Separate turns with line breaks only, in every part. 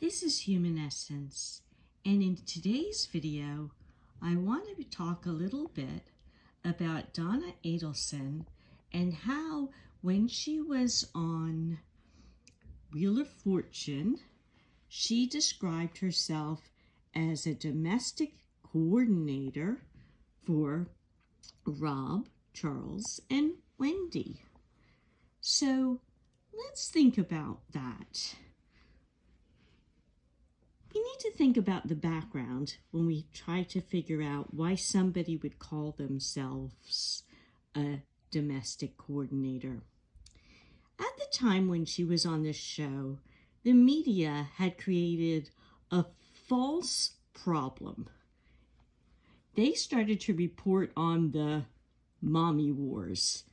This is Human Essence, and in today's video, I want to talk a little bit about Donna Adelson and how when she was on Wheel of Fortune, she described herself as a domestic coordinator for Rob, Charles, and Wendy. So let's think about that. We need to think about the background when we try to figure out why somebody would call themselves a domestic coordinator. At the time when she was on this show, the media had created a false problem. They started to report on the mommy wars.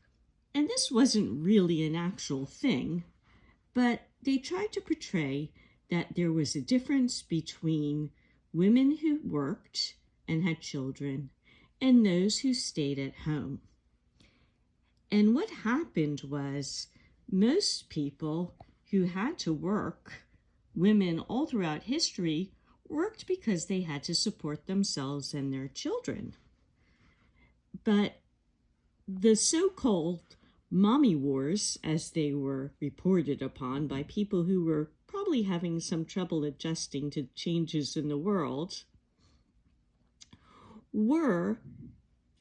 And this wasn't really an actual thing, but they tried to portray that there was a difference between women who worked and had children and those who stayed at home. And what happened was most people who had to work, women all throughout history, worked because they had to support themselves and their children. But the so-called mommy wars, as they were reported upon by people who were probably having some trouble adjusting to changes in the world, were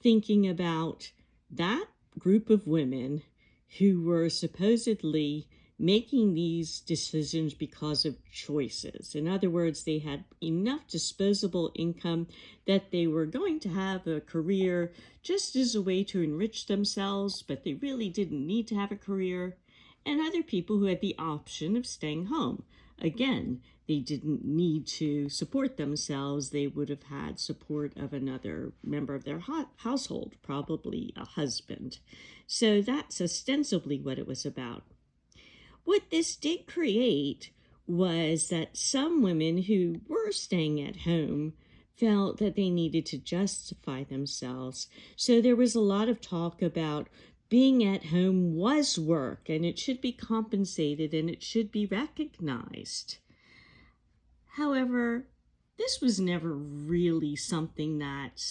thinking about that group of women who were supposedly making these decisions because of choices. In other words, they had enough disposable income that they were going to have a career just as a way to enrich themselves, but they really didn't need to have a career. And other people who had the option of staying home. Again, they didn't need to support themselves. They would have had support of another member of their household, probably a husband. So that's ostensibly what it was about. What this did create was that some women who were staying at home felt that they needed to justify themselves. So there was a lot of talk about being at home was work, and it should be compensated, and it should be recognized. However, this was never really something that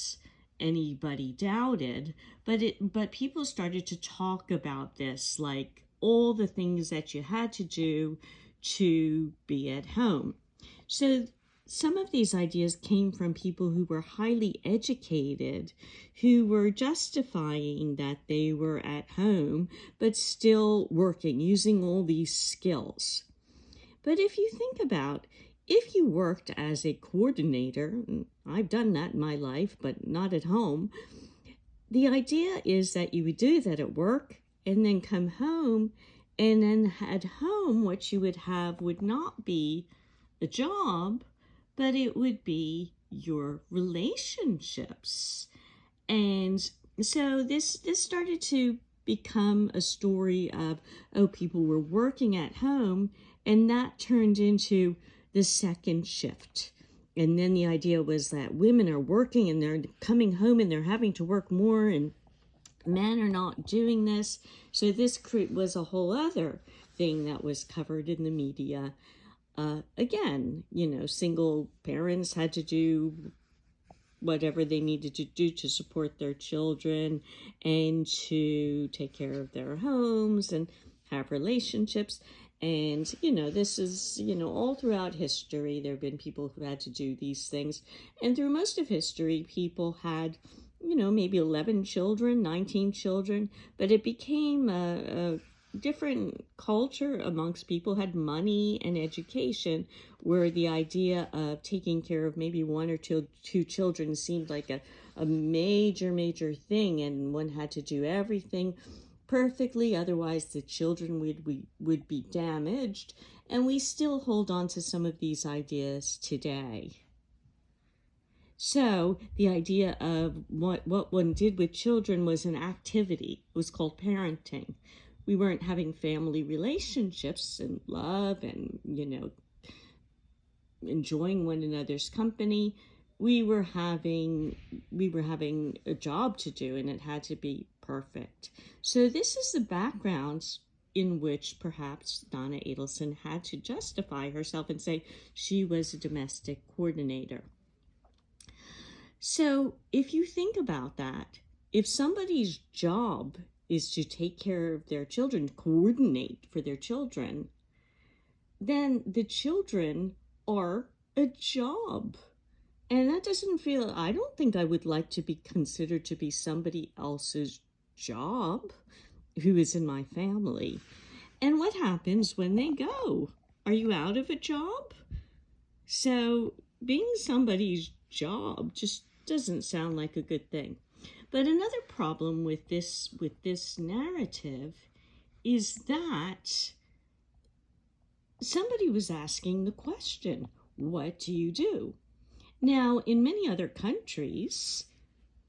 anybody doubted, but people started to talk about this, like all the things that you had to do to be at home. So some of these ideas came from people who were highly educated, who were justifying that they were at home, but still working, using all these skills. But if you think about, if you worked as a coordinator, I've done that in my life, but not at home, the idea is that you would do that at work and then come home, and then at home what you would have would not be a job, but it would be your relationships. And so this started to become a story of, people were working at home, and that turned into the second shift. And then the idea was that women are working and they're coming home and they're having to work more, and men are not doing this. So this was a whole other thing that was covered in the media. Again, single parents had to do whatever they needed to do to support their children and to take care of their homes and have relationships. And, this is, all throughout history, there have been people who had to do these things. And through most of history, people had, maybe 11 children, 19 children, but it became a different culture amongst people, had money and education, where the idea of taking care of maybe one or two children seemed like a major thing, and one had to do everything perfectly, otherwise the children would be damaged. And we still hold on to some of these ideas today. So the idea of what one did with children was an activity. It was called parenting. We weren't having family relationships and love and, enjoying one another's company. We were having a job to do, and it had to be perfect. So this is the background in which perhaps Donna Adelson had to justify herself and say she was a domestic coordinator. So if you think about that, if somebody's job is to take care of their children, coordinate for their children, then the children are a job. And that doesn't feel, I don't think I would like to be considered to be somebody else's job who is in my family. And what happens when they go? Are you out of a job? So being somebody's job just doesn't sound like a good thing. But another problem with this narrative is that somebody was asking the question, what do you do? Now, in many other countries,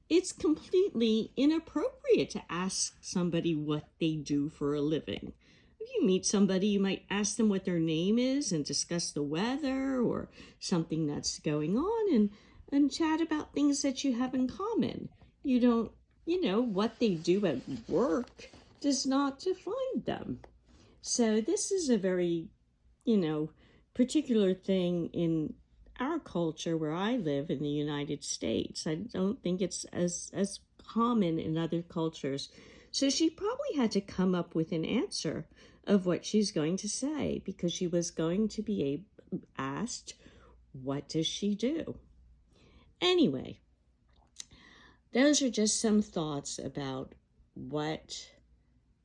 it's completely inappropriate to ask somebody what they do for a living. If you meet somebody, you might ask them what their name is and discuss the weather or something that's going on and chat about things that you have in common. You don't, what they do at work does not define them. So this is a very, particular thing in our culture where I live in the United States. I don't think it's as common in other cultures. So she probably had to come up with an answer of what she's going to say, because she was going to be asked, what does she do? Anyway, those are just some thoughts about what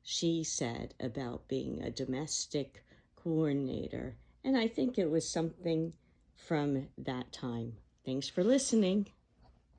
she said about being a domestic coordinator. And I think it was something from that time. Thanks for listening.